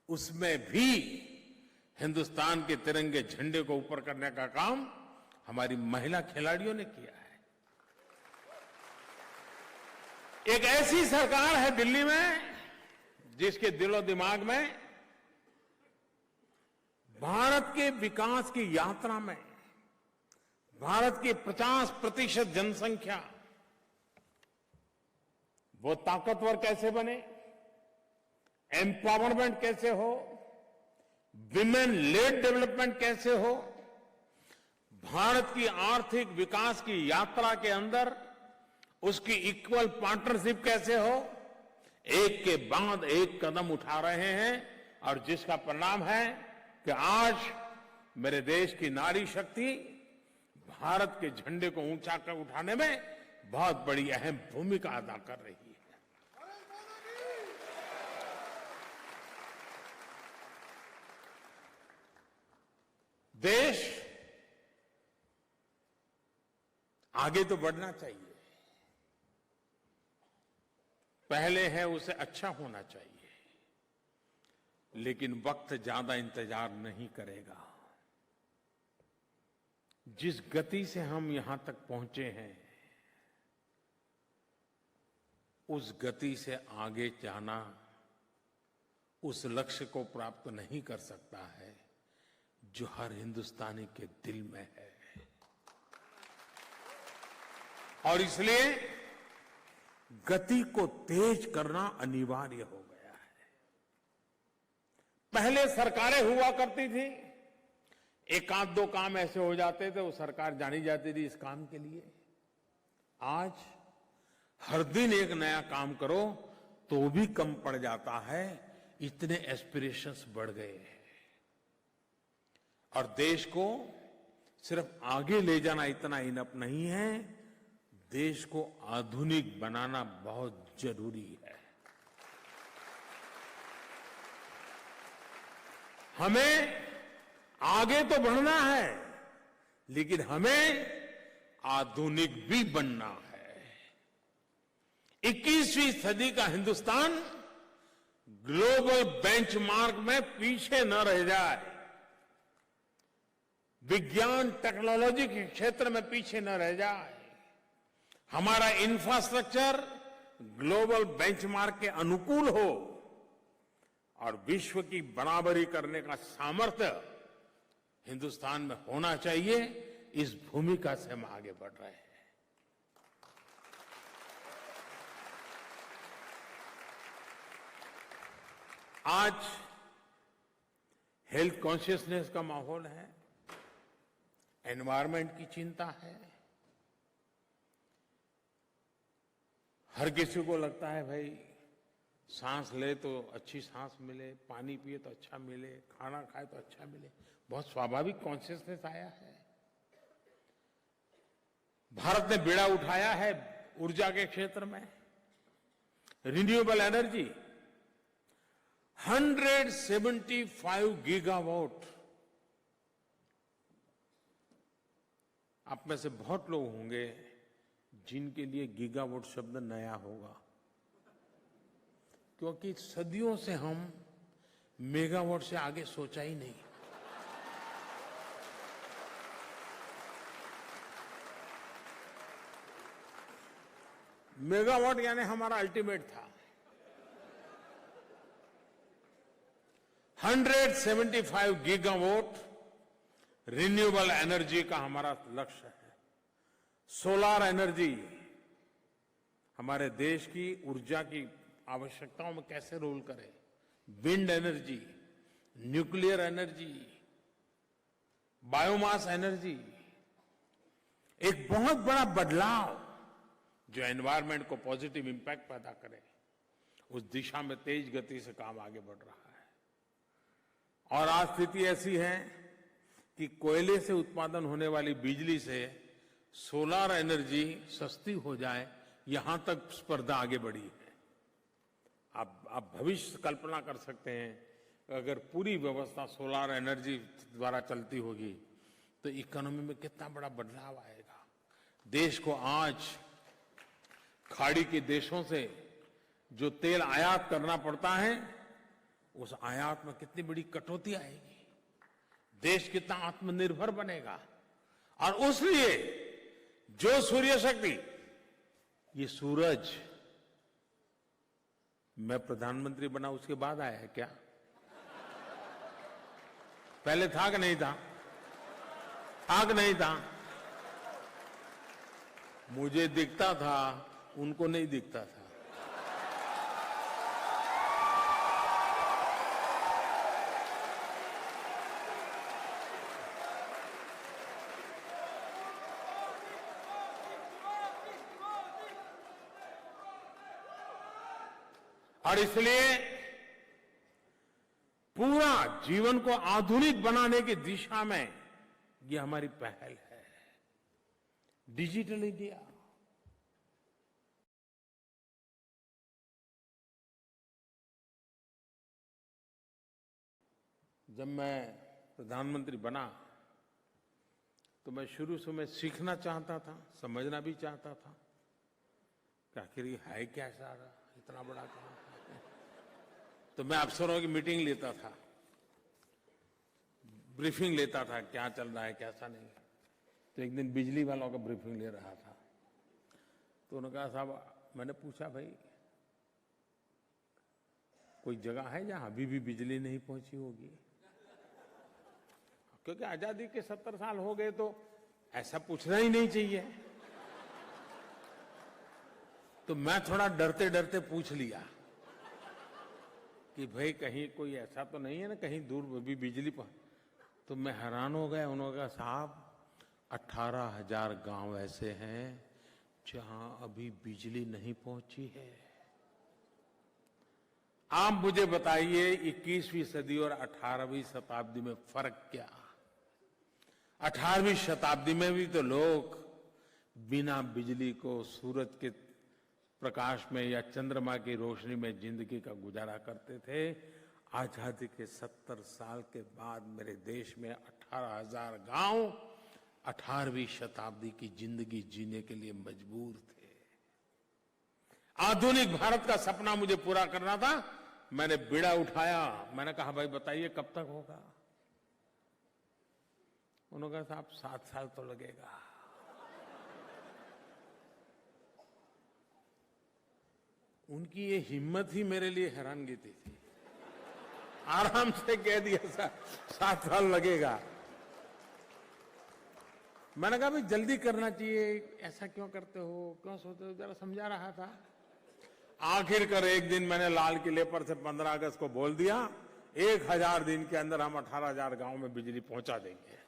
उसमें भी हिंदुस्तान के तिरंगे झंडे को ऊपर करने का काम हमारी महिला खिलाड़ियों ने किया है। एक ऐसी सरकार है दिल्ली में जिसके दिलो दिमाग में भारत के विकास की यात्रा में भारत की 50% जनसंख्या वो ताकतवर कैसे बने, एम्पावरमेंट कैसे हो, विमेन लेड डेवलपमेंट कैसे हो, भारत की आर्थिक विकास की यात्रा के अंदर उसकी इक्वल पार्टनरशिप कैसे हो, एक के बाद एक कदम उठा रहे हैं। और जिसका परिणाम है कि आज मेरे देश की नारी शक्ति भारत के झंडे को ऊंचा कर उठाने में बहुत बड़ी अहम भूमिका अदा कर रही है। देश आगे तो बढ़ना चाहिए, पहले है उसे अच्छा होना चाहिए, लेकिन वक्त ज्यादा इंतजार नहीं करेगा। जिस गति से हम यहां तक पहुंचे हैं, उस गति से आगे जाना, उस लक्ष्य को प्राप्त नहीं कर सकता है जो हर हिंदुस्तानी के दिल में है। और इसलिए गति को तेज करना अनिवार्य हो गया है। पहले सरकारें हुआ करती थी, एक आध दो काम ऐसे हो जाते थे, वो सरकार जानी जाती थी इस काम के लिए। आज हर दिन एक नया काम करो तो भी कम पड़ जाता है, इतने एस्पिरेशंस बढ़ गए हैं। और देश को सिर्फ आगे ले जाना इतना इनफ नहीं है, देश को आधुनिक बनाना बहुत जरूरी है। हमें आगे तो बढ़ना है, लेकिन हमें आधुनिक भी बनना है। 21वीं सदी का हिंदुस्तान ग्लोबल बेंचमार्क में पीछे न रह जाए, विज्ञान टेक्नोलॉजी के क्षेत्र में पीछे न रह जाए, हमारा इंफ्रास्ट्रक्चर ग्लोबल बेंचमार्क के अनुकूल हो और विश्व की बराबरी करने का सामर्थ्य हिंदुस्तान में होना चाहिए। इस भूमिका से हम आगे बढ़ रहे हैं। आज हेल्थ कॉन्शियसनेस का माहौल है, एनवायरनमेंट की चिंता है। हर किसी को लगता है भाई सांस ले तो अच्छी सांस मिले, पानी पिए तो अच्छा मिले, खाना खाए तो अच्छा मिले। बहुत स्वाभाविक कॉन्शियसनेस आया है। भारत ने बेड़ा उठाया है ऊर्जा के क्षेत्र में, रिन्यूएबल एनर्जी 175 गीगावाट। आप में से बहुत लोग होंगे जिनके लिए गीगावाट शब्द नया होगा, क्योंकि सदियों से हम मेगावाट से आगे सोचा ही नहीं। मेगावाट यानी हमारा अल्टीमेट था। 175 गीगावाट रिन्यूएबल एनर्जी का हमारा लक्ष्य है। सोलर एनर्जी हमारे देश की ऊर्जा की आवश्यकताओं में कैसे रोल करे, wind energy, nuclear energy, biomass energy, एक बहुत बड़ा बदलाव जो एनवायरनमेंट को पॉजिटिव इंपैक्ट पैदा करे, उस दिशा में तेज गति से काम आगे बढ़ रहा है। और आज स्थिति ऐसी है कि कोयले से उत्पादन होने वाली बिजली से सोलर एनर्जी सस्ती हो जाए, यहां तक स्पर्धा आगे बढ़ी है। आप भविष्य कल्पना कर सकते हैं, अगर पूरी व्यवस्था सोलर एनर्जी द्वारा चलती होगी तो इकोनॉमी में कितना बड़ा बदलाव आएगा। देश को आज खाड़ी के देशों से जो तेल आयात करना पड़ता है, उस आयात में कितनी बड़ी कटौती आएगी। देश कितना आत्मनिर्भर बनेगा। और उसलिए जो सूर्य शक्ति, ये सूरज, मैं प्रधानमंत्री बना उसके बाद आया है क्या? पहले था कि नहीं था? था कि नहीं था? मुझे दिखता था, उनको नहीं दिखता था। और इसलिए पूरा जीवन को आधुनिक बनाने की दिशा में ये हमारी पहल है। डिजिटल इंडिया, जब मैं प्रधानमंत्री बना तो मैं शुरू से मैं सीखना चाहता था, समझना भी चाहता था कि आखिर ये है क्या सारा इतना बड़ा काम। तो मैं अफसरों की मीटिंग लेता था, ब्रीफिंग लेता था, क्या चल रहा है कैसा नहीं। तो एक दिन बिजली वालों का ब्रीफिंग ले रहा था, तो उन्होंने कहा साहब, मैंने पूछा भाई कोई जगह है जहां अभी भी बिजली नहीं पहुंची होगी? क्योंकि आजादी के 70 साल हो गए तो ऐसा पूछना ही नहीं चाहिए। तो मैं थोड़ा डरते डरते पूछ लिया कि भाई कहीं कोई ऐसा तो नहीं है ना कहीं दूर भी बिजली तो मैं हैरान हो गया। उन्होंने कहा साहब 18,000 गांव ऐसे हैं जहां अभी बिजली नहीं पहुंची है। आप मुझे बताइए 21वीं सदी और 18वीं शताब्दी में फर्क क्या? 18वीं शताब्दी में भी तो लोग बिना बिजली को सूरज के प्रकाश में या चंद्रमा की रोशनी में जिंदगी का गुजारा करते थे। आजादी के 70 साल के बाद मेरे देश में 18,000 गांव 18वीं शताब्दी की जिंदगी जीने के लिए मजबूर थे। आधुनिक भारत का सपना मुझे पूरा करना था। मैंने बीड़ा उठाया, मैंने कहा भाई बताइए कब तक होगा? उन्होंने कहा साहब 7 साल तो लगेगा। उनकी ये हिम्मत ही मेरे लिए हैरानगी थी। आराम से कह दिया 7 साल लगेगा। मैंने कहा भाई जल्दी करना चाहिए, ऐसा क्यों करते हो, क्यों सोचते हो? जरा समझा रहा था। आखिरकार एक दिन मैंने लाल किले पर से 15 अगस्त को बोल दिया 1000 दिन के अंदर हम 18,000 गांव में बिजली पहुंचा देंगे।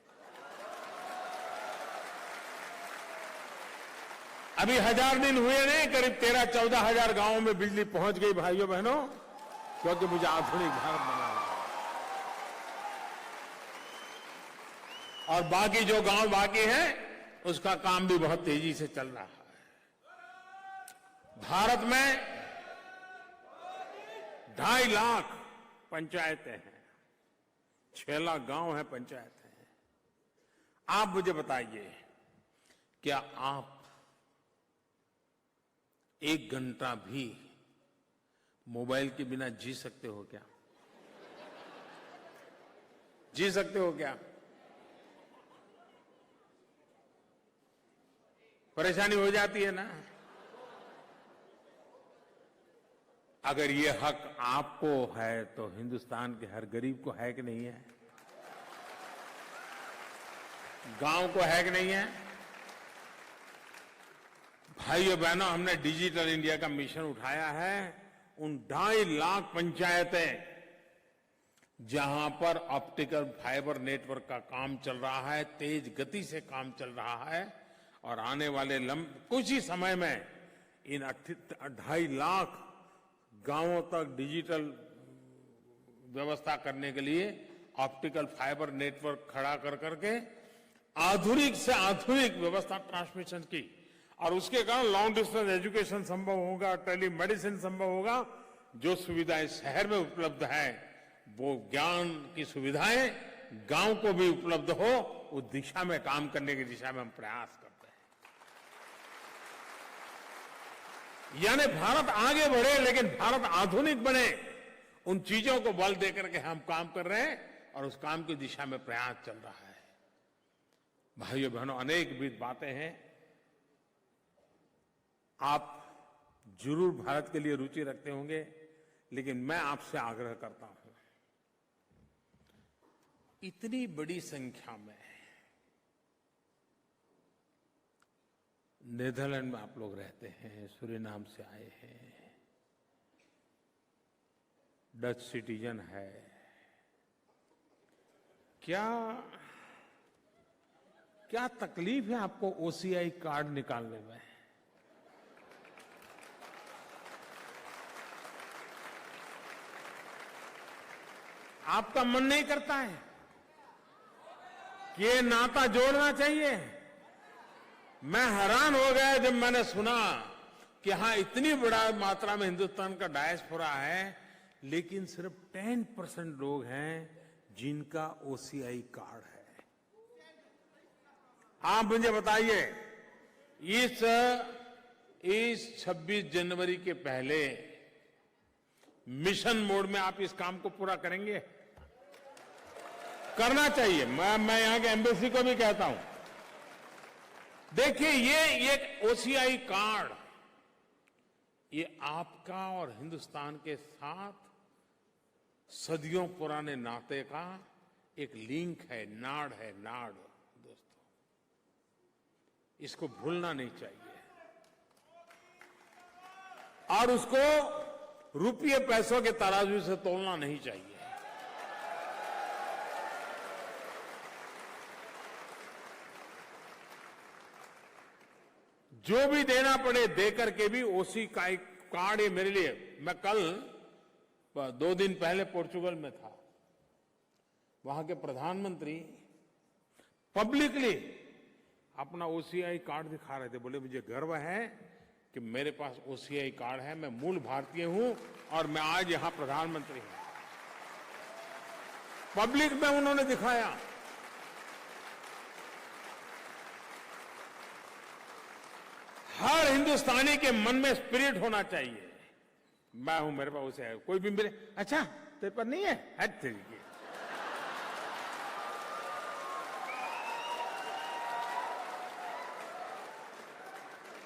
अभी 1000 दिन हुए नहीं, करीब 13-14 हजार गांवों में बिजली पहुंच गई भाइयों बहनों, क्योंकि मुझे आधुनिक भारत बनाना है। और बाकी जो गांव बाकी है उसका काम भी बहुत तेजी से चल रहा है। भारत में 2.5 लाख पंचायतें हैं, 6 लाख गांव हैं, पंचायतें हैं। आप मुझे बताइए क्या आप 1 घंटा भी मोबाइल के बिना जी सकते हो क्या? जी सकते हो क्या? परेशानी हो जाती है ना। अगर ये हक आपको है तो हिंदुस्तान के हर गरीब को है कि नहीं है? गांव को है कि नहीं है? भाइयों बहनों, हमने डिजिटल इंडिया का मिशन उठाया है। उन 2.5 लाख पंचायतें जहां पर ऑप्टिकल फाइबर नेटवर्क का काम चल रहा है, तेज गति से काम चल रहा है, और आने वाले कुछ ही समय में इन 2.5 लाख गांवों तक डिजिटल व्यवस्था करने के लिए ऑप्टिकल फाइबर नेटवर्क खड़ा कर करके आधुनिक से आधुनिक व्यवस्था ट्रांसमिशन की, और उसके कारण लॉन्ग डिस्टेंस एजुकेशन संभव होगा, टेली मेडिसिन संभव होगा। जो सुविधाएं शहर में उपलब्ध है वो ज्ञान की सुविधाएं गांव को भी उपलब्ध हो, उस दिशा में काम करने की दिशा में हम प्रयास करते हैं। यानी भारत आगे बढ़े लेकिन भारत आधुनिक बने, उन चीजों को बल देकर के हम काम कर रहे हैं और उस काम की दिशा में प्रयास चल रहा है। भाइयों बहनों, अनेक विविध बातें हैं। आप जरूर भारत के लिए रुचि रखते होंगे, लेकिन मैं आपसे आग्रह करता हूं, इतनी बड़ी संख्या में नेदरलैंड में आप लोग रहते हैं, सूरीनाम से आए हैं, डच सिटीजन है, क्या तकलीफ है आपको ओसीआई कार्ड निकालने में? आपका मन नहीं करता है कि ये नाता जोड़ना चाहिए? मैं हैरान हो गया जब मैंने सुना कि हां इतनी बड़ा मात्रा में हिंदुस्तान का डायस्पोरा है, लेकिन सिर्फ 10% लोग हैं जिनका ओसीआई कार्ड है। आप मुझे बताइए, इस 26 जनवरी के पहले मिशन मोड में आप इस काम को पूरा करेंगे? करना चाहिए। मैं यहां के एम्बेसी को भी कहता हूं, देखिए ये ओसीआई कार्ड, ये आपका और हिंदुस्तान के साथ सदियों पुराने नाते का एक लिंक है, नाड़ है, नाड़। दोस्तों, इसको भूलना नहीं चाहिए और उसको रुपये पैसों के तराजू से तोलना नहीं चाहिए। जो भी देना पड़े दे करके भी ओसी का एक कार्ड, ये मेरे लिए, मैं कल 2 दिन पहले पोर्चुगल में था, वहां के प्रधानमंत्री पब्लिकली अपना ओसीआई कार्ड दिखा रहे थे। बोले मुझे गर्व है कि मेरे पास ओसीआई कार्ड है, मैं मूल भारतीय हूं और मैं आज यहां प्रधानमंत्री हूं। पब्लिक में उन्होंने दिखाया। हर हिंदुस्तानी के मन में स्पिरिट होना चाहिए, मैं हूं, मेरे पास उसे है। कोई भी मिले, अच्छा तेरे पर नहीं है, तरीके।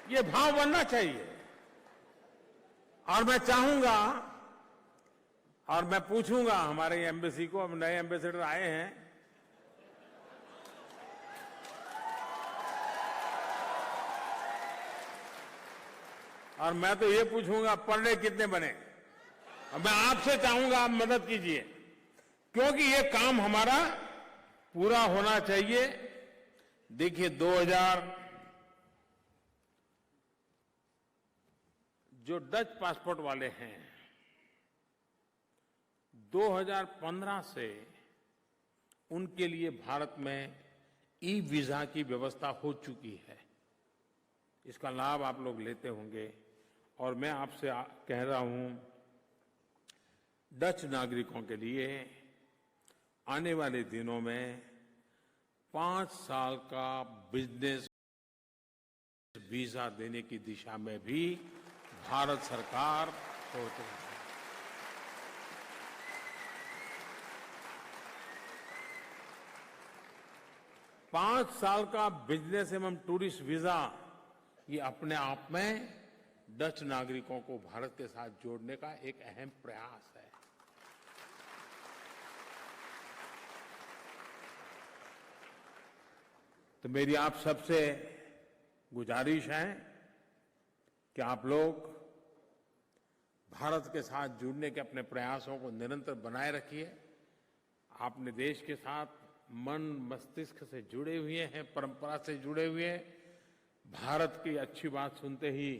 ये भाव बनना चाहिए। और मैं चाहूंगा और मैं पूछूंगा हमारे एम्बेसी को, अब नए एम्बेसडर आए हैं, और मैं तो ये पूछूंगा पर डे कितने बने। और मैं आपसे चाहूंगा आप मदद कीजिए, क्योंकि ये काम हमारा पूरा होना चाहिए। देखिए 2000 जो डच पासपोर्ट वाले हैं, 2015 से उनके लिए भारत में ई वीजा की व्यवस्था हो चुकी है। इसका लाभ आप लोग लेते होंगे और मैं आपसे कह रहा हूं, डच नागरिकों के लिए आने वाले दिनों में 5 साल का बिजनेस वीजा देने की दिशा में भी भारत सरकार सोच रही है। पांच साल का बिजनेस एवं टूरिस्ट वीजा, ये अपने आप में डच नागरिकों को भारत के साथ जोड़ने का एक अहम प्रयास है। तो मेरी आप सबसे गुजारिश है कि आप लोग भारत के साथ जुड़ने के अपने प्रयासों को निरंतर बनाए रखिए। आपने देश के साथ मन मस्तिष्क से जुड़े हुए हैं, परंपरा से जुड़े हुए हैं। भारत की अच्छी बात सुनते ही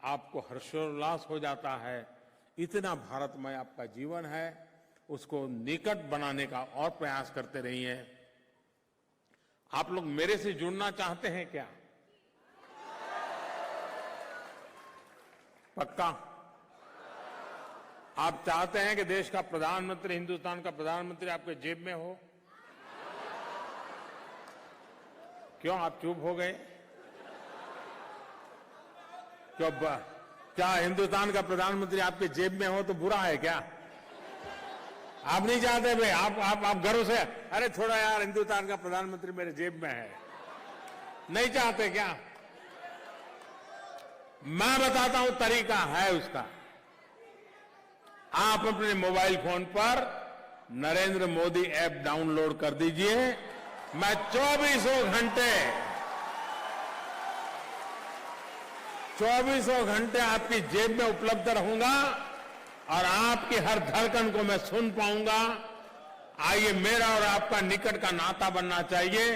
आपको हर्षोल्लास हो जाता है। इतना भारतमय आपका जीवन है, उसको निकट बनाने का और प्रयास करते रहिए। आप लोग मेरे से जुड़ना चाहते हैं क्या? पक्का? आप चाहते हैं कि देश का प्रधानमंत्री, हिंदुस्तान का प्रधानमंत्री आपके जेब में हो? क्यों आप चुप हो गए? क्यों? क्या हिंदुस्तान का प्रधानमंत्री आपके जेब में हो तो बुरा है क्या? आप नहीं चाहते भाई? आप गर्व से, अरे थोड़ा यार हिंदुस्तान का प्रधानमंत्री मेरे जेब में है, नहीं चाहते क्या? मैं बताता हूं, तरीका है उसका। आप अपने मोबाइल फोन पर नरेंद्र मोदी ऐप डाउनलोड कर दीजिए। मैं 24 घंटे आपकी जेब में उपलब्ध रहूंगा और आपकी हर धड़कन को मैं सुन पाऊंगा। आइए, मेरा और आपका निकट का नाता बनना चाहिए।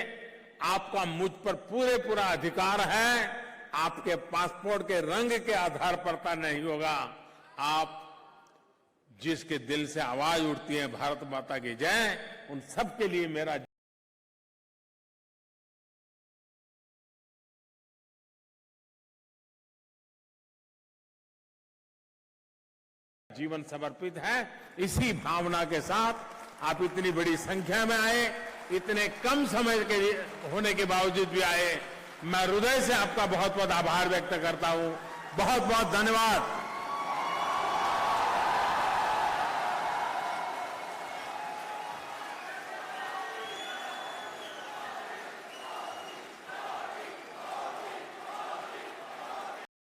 आपका मुझ पर पूरा अधिकार है। आपके पासपोर्ट के रंग के आधार पर नहीं होगा। आप जिसके दिल से आवाज उठती है भारत माता की जय, उन सबके लिए मेरा जीवन समर्पित है। इसी भावना के साथ आप इतनी बड़ी संख्या में आए, इतने कम समय के होने के बावजूद भी आए। मैं हृदय से आपका बहुत बहुत आभार व्यक्त करता हूं। बहुत बहुत धन्यवाद।